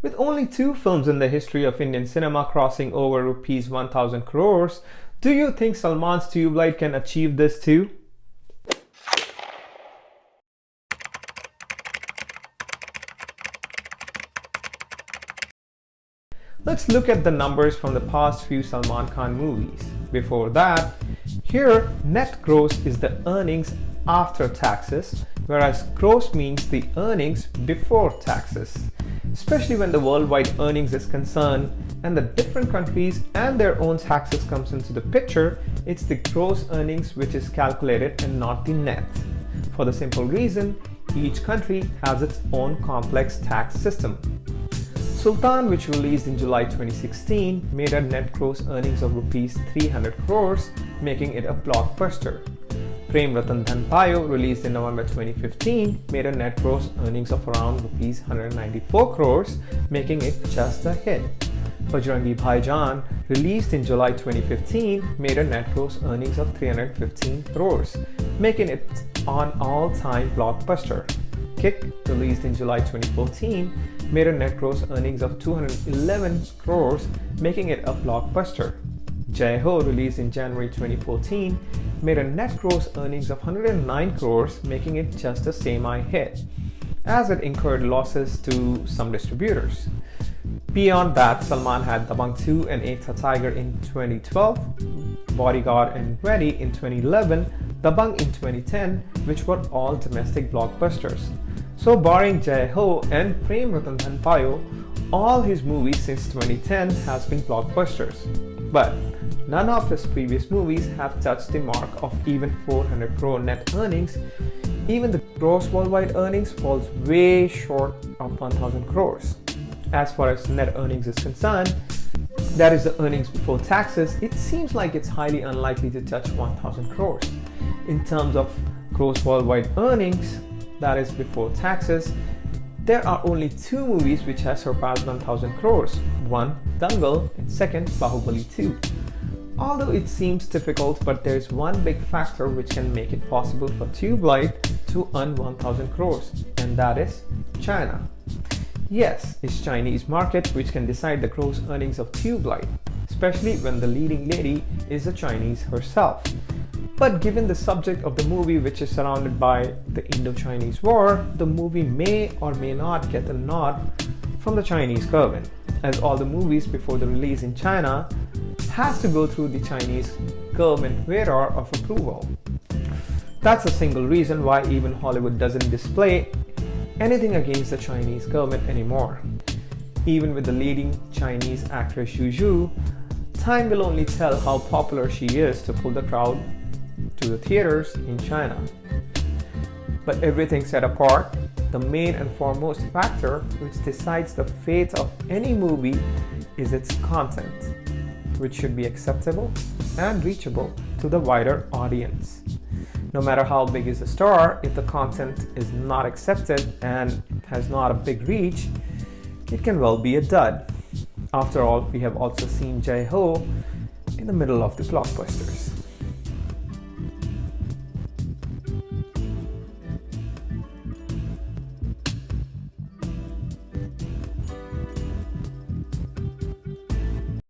With only 2 films in the history of Indian cinema crossing over rupees 1000 crores, do you think Salman's Tubelight can achieve this too? Let's look at the numbers from the past few Salman Khan movies. Before that, here net gross is the earnings after taxes, whereas gross means the earnings before taxes. Especially when the worldwide earnings is concerned and the different countries and their own taxes comes into the picture, it's the gross earnings which is calculated and not the net. For the simple reason, each country has its own complex tax system. Sultan, which released in July 2016, made a net gross earnings of rupees 300 crores, making it a blockbuster. Prem Ratan Dhan Payo, released in November 2015, made a net gross earnings of around rupees 194 crores, making it just a hit. Bajrangi Bhaijaan, released in July 2015, made a net gross earnings of 315 crores, making it an all-time blockbuster. Kick, released in July 2014, made a net gross earnings of 211 crores, making it a blockbuster. Jai Ho, released in January 2014, made a net gross earnings of 109 crores, making it just a semi-hit, as it incurred losses to some distributors. Beyond that, Salman had Dabangg 2 and Ek Tha Tiger in 2012, Bodyguard and Ready in 2011, Dabangg in 2010, which were all domestic blockbusters. So barring Jai Ho and Prem Ratan Dhan Payo, all his movies since 2010 has been blockbusters. But none of his previous movies have touched the mark of even 400 crore net earnings. Even the gross worldwide earnings falls way short of 1000 crores. As far as net earnings is concerned, that is the earnings before taxes, it seems like it's highly unlikely to touch 1000 crores. In terms of gross worldwide earnings, that is before taxes, there are only 2 movies which have surpassed 1000 crores. One, Dangal, and second, Baahubali 2. Although it seems difficult, but there is one big factor which can make it possible for Tubelight to earn 1000 crores, and that is China. Yes, it's Chinese market which can decide the gross earnings of Tubelight, especially when the leading lady is a Chinese herself. But given the subject of the movie, which is surrounded by the Indo-Chinese War, the movie may or may not get a nod from the Chinese government, as all the movies before the release in China has to go through the Chinese government radar of approval. That's a single reason why even Hollywood doesn't display anything against the Chinese government anymore. Even with the leading Chinese actress Xu Zhu, time will only tell how popular she is to pull the crowd to the theaters in China. But everything set apart, the main and foremost factor which decides the fate of any movie is its content, which should be acceptable and reachable to the wider audience. No matter how big is the star, if the content is not accepted and has not a big reach, it can well be a dud. After all, we have also seen Jai Ho in the middle of the blockbusters.